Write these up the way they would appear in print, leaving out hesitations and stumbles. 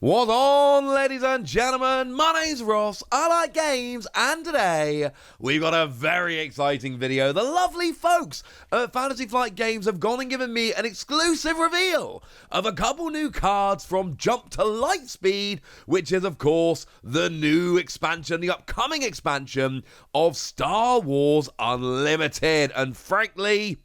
What's on, ladies and gentlemen? My name's Ross, I like games, and today we've got a very exciting video. The lovely folks at Fantasy Flight Games have gone and given me an exclusive reveal of a couple new cards from Jump to Lightspeed, which is, of course, the new expansion, the upcoming expansion of Star Wars Unlimited. And frankly,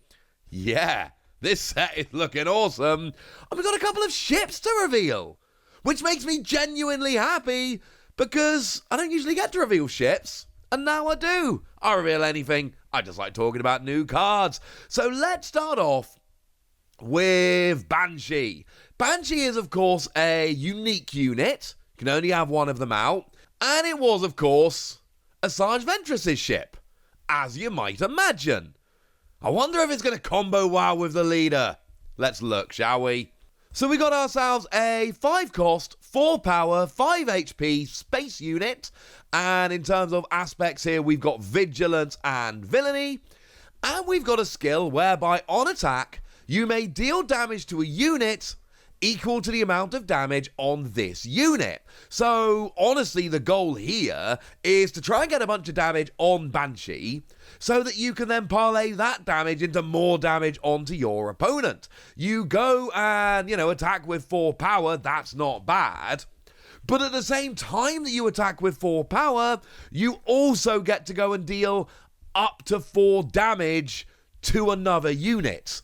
yeah, this set is looking awesome. And we've got a couple of ships to reveal, which makes me genuinely happy because I don't usually get to reveal ships, and now I do. I reveal anything. I just like talking about new cards. So let's start off with Banshee. Banshee is, of course, a unique unit. You can only have one of them out. And it was, of course, Asajj Ventress's ship, as you might imagine. I wonder if it's going to combo well with the leader. Let's look, shall we? So we got ourselves a 5 cost, 4 power, 5 HP space unit. And in terms of aspects here, we've got vigilance and villainy. And we've got a skill whereby on attack, you may deal damage to a unit equal to the amount of damage on this unit. So honestly, the goal here is to try and get a bunch of damage on Banshee so that you can then parlay that damage into more damage onto your opponent. You go and, attack with 4 power, that's not bad. But at the same time that you attack with 4 power, you also get to go and deal up to 4 damage to another unit,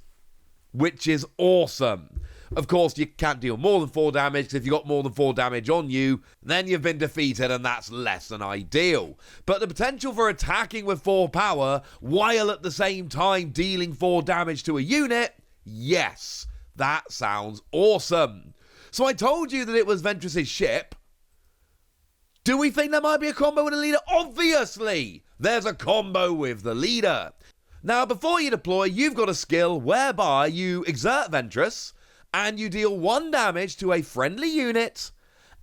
which is awesome. Of course, you can't deal more than 4 damage, because if you've got more than 4 damage on you, then you've been defeated, and that's less than ideal. But the potential for attacking with 4 power, while at the same time dealing 4 damage to a unit, yes, that sounds awesome. So I told you that it was Ventress's ship. Do we think there might be a combo with the leader? Obviously, there's a combo with the leader. Now, before you deploy, you've got a skill whereby you exert Ventress, and you deal 1 damage to a friendly unit,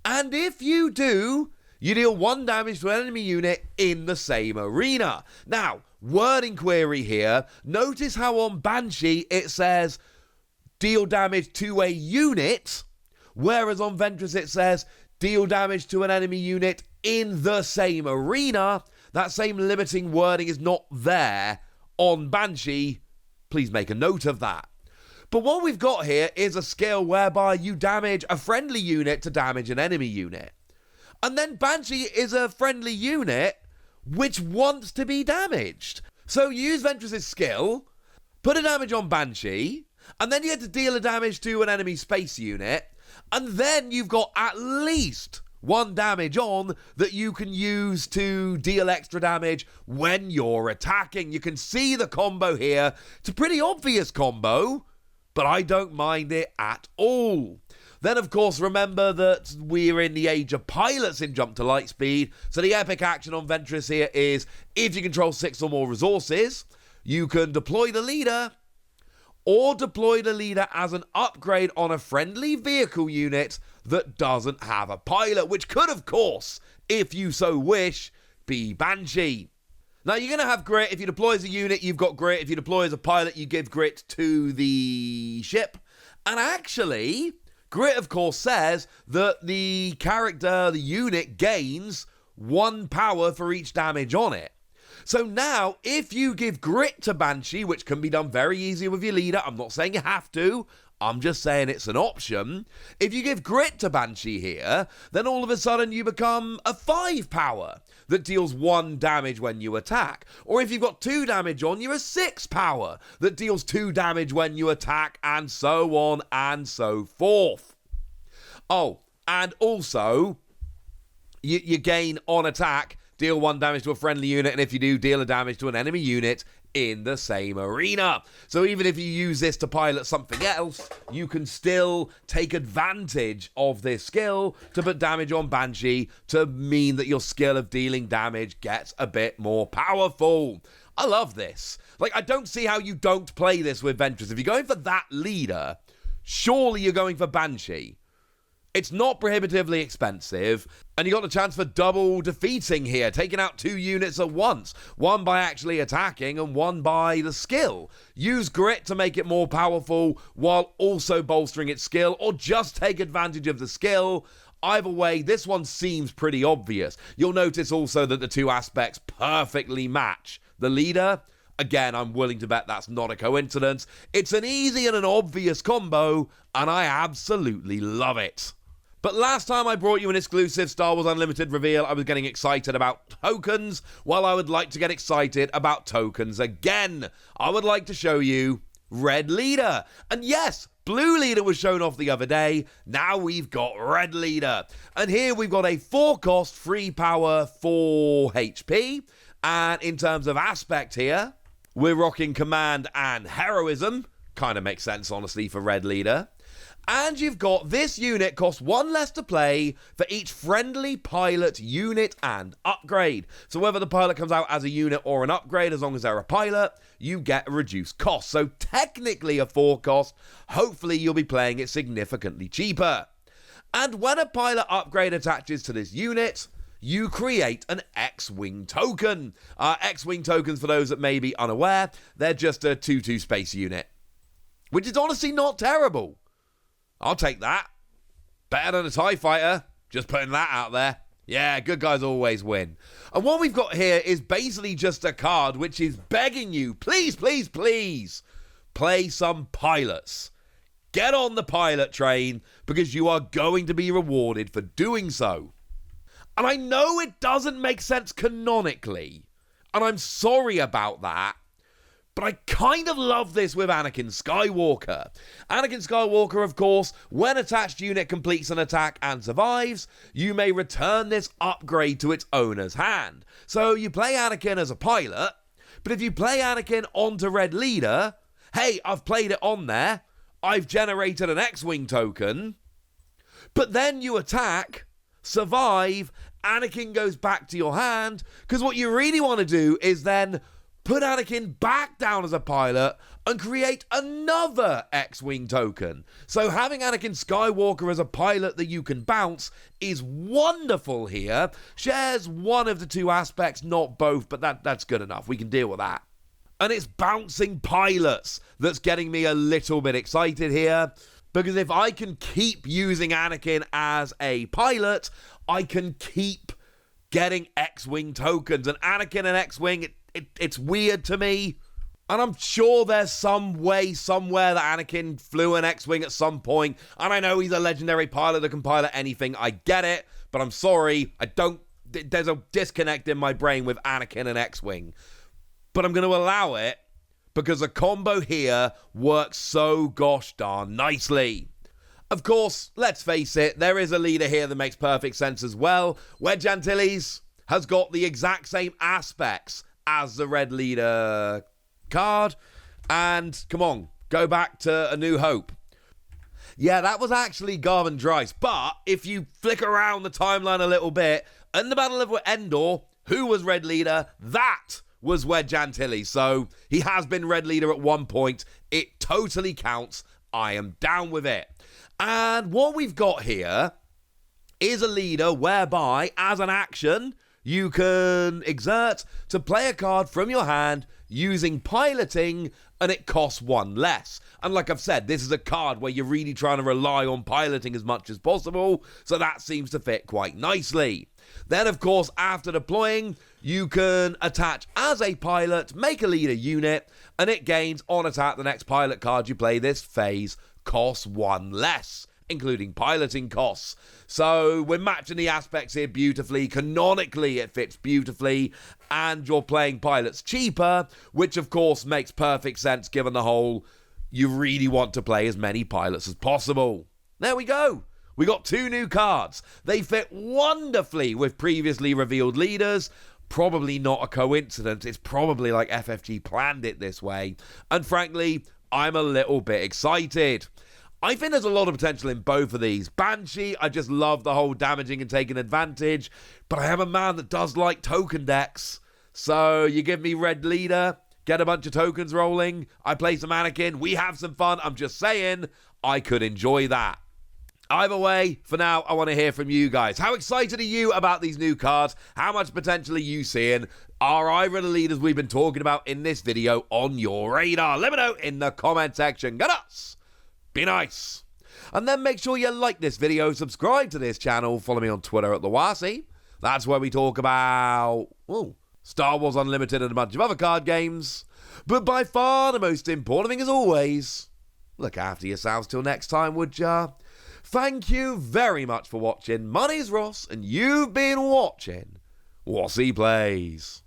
and if you do, you deal 1 damage to an enemy unit in the same arena. Now, wording query here, notice how on Banshee it says deal damage to a unit, whereas on Ventress it says deal damage to an enemy unit in the same arena. That same limiting wording is not there on Banshee. Please make a note of that. But what we've got here is a skill whereby you damage a friendly unit to damage an enemy unit. And then Banshee is a friendly unit which wants to be damaged. So you use Ventress's skill, put a damage on Banshee, and then you get to deal a damage to an enemy space unit, and then you've got at least 1 damage on that you can use to deal extra damage when you're attacking. You can see the combo here. It's a pretty obvious combo, but I don't mind it at all. Then, of course, remember that we're in the age of pilots in Jump to Lightspeed, so the epic action on Ventress here is if you control 6 or more resources, you can deploy the leader, or deploy the leader as an upgrade on a friendly vehicle unit that doesn't have a pilot, which could, of course, if you so wish, be Banshee. Now, you're going to have grit. If you deploy as a unit, you've got grit. If you deploy as a pilot, you give grit to the ship. And actually, grit, of course, says that the character, the unit, gains 1 power for each damage on it. So now, if you give grit to Banshee, which can be done very easy with your leader, I'm not saying you have to, I'm just saying it's an option. If you give grit to Banshee here, then all of a sudden you become a 5 power that deals 1 damage when you attack. Or if you've got 2 damage on, you're a 6 power that deals 2 damage when you attack, and so on and so forth. Oh, and also, you gain on attack, deal 1 damage to a friendly unit, and if you do, deal a damage to an enemy unit in the same arena. So even if you use this to pilot something else, you can still take advantage of this skill to put damage on Banshee to mean that your skill of dealing damage gets a bit more powerful. I love this. I don't see how you don't play this with Ventress. If you're going for that leader, surely you're going for Banshee. It's not prohibitively expensive, and you got the chance for double defeating here, taking out 2 units at once, 1 by actually attacking and 1 by the skill. Use grit to make it more powerful while also bolstering its skill, or just take advantage of the skill. Either way, this one seems pretty obvious. You'll notice also that the two aspects perfectly match. The leader, again, I'm willing to bet that's not a coincidence. It's an easy and an obvious combo, and I absolutely love it. But last time I brought you an exclusive Star Wars Unlimited reveal, I was getting excited about tokens. Well, I would like to get excited about tokens again. I would like to show you Red Leader. And yes, Blue Leader was shown off the other day. Now we've got Red Leader. And here we've got a 4-cost, 3 power, 4 HP. And in terms of aspect here, we're rocking Command and Heroism. Kind of makes sense, honestly, for Red Leader. And you've got this unit costs 1 less to play for each friendly pilot unit and upgrade. So whether the pilot comes out as a unit or an upgrade, as long as they're a pilot, you get a reduced cost. So technically a 4 cost, hopefully you'll be playing it significantly cheaper. And when a pilot upgrade attaches to this unit, you create an X-Wing token. X-Wing tokens, for those that may be unaware, they're just a 2/2 space unit, which is honestly not terrible. I'll take that. Better than a TIE fighter. Just putting that out there. Yeah, good guys always win. And what we've got here is basically just a card which is begging you, please, please, please, play some pilots. Get on the pilot train because you are going to be rewarded for doing so. And I know it doesn't make sense canonically, and I'm sorry about that. But I kind of love this with Anakin Skywalker. Anakin Skywalker, of course, when attached unit completes an attack and survives, you may return this upgrade to its owner's hand. So you play Anakin as a pilot, but if you play Anakin onto Red Leader, hey, I've played it on there, I've generated an X-Wing token, but then you attack, survive, Anakin goes back to your hand, because what you really want to do is then put Anakin back down as a pilot and create another X-Wing token. So having Anakin Skywalker as a pilot that you can bounce is wonderful here. Shares one of the two aspects, not both, but that's good enough. We can deal with that. And it's bouncing pilots that's getting me a little bit excited here. Because if I can keep using Anakin as a pilot, I can keep getting X-Wing tokens. And Anakin and X-Wing, it's weird to me. And I'm sure there's some way, somewhere that Anakin flew an X-Wing at some point. And I know he's a legendary pilot that can pilot anything. I get it. But I'm sorry. There's a disconnect in my brain with Anakin and X-Wing. But I'm going to allow it because a combo here works so gosh darn nicely. Of course, let's face it, there is a leader here that makes perfect sense as well. Wedge Antilles has got the exact same aspects as the Red Leader card. And come on, go back to A New Hope. Yeah, that was actually Garvin Dryce. But if you flick around the timeline a little bit, in the Battle of Endor, who was Red Leader? That was Wedge Antilles. So he has been Red Leader at one point. It totally counts. I am down with it. And what we've got here is a leader whereby, as an action, you can exert to play a card from your hand using piloting, and it costs 1 less. And like I've said, this is a card where you're really trying to rely on piloting as much as possible, so that seems to fit quite nicely. Then, of course, after deploying, you can attach as a pilot, make a leader unit, and it gains on attack the next pilot card you play this phase costs 1 less, including piloting costs. So we're matching the aspects here beautifully. Canonically, it fits beautifully, and you're playing pilots cheaper, which of course makes perfect sense given the whole you really want to play as many pilots as possible. There we go. We got 2 new cards. They fit wonderfully with previously revealed leaders. Probably not a coincidence. It's probably like FFG planned it this way. And frankly, I'm a little bit excited. I think there's a lot of potential in both of these. Banshee, I just love the whole damaging and taking advantage. But I am a man that does like token decks. So you give me Red Leader, get a bunch of tokens rolling. I play some Anakin. We have some fun. I'm just saying, I could enjoy that. Either way, for now, I want to hear from you guys. How excited are you about these new cards? How much potential are you seeing? Are either of the leaders we've been talking about in this video on your radar? Let me know in the comment section. Get us! Be nice. And then make sure you like this video, subscribe to this channel, follow me on Twitter at the Wasi. That's where we talk about, Star Wars Unlimited and a bunch of other card games. But by far the most important thing, as always, look after yourselves till next time, would ya? Thank you very much for watching. My name's Ross, and you've been watching Wasi Plays.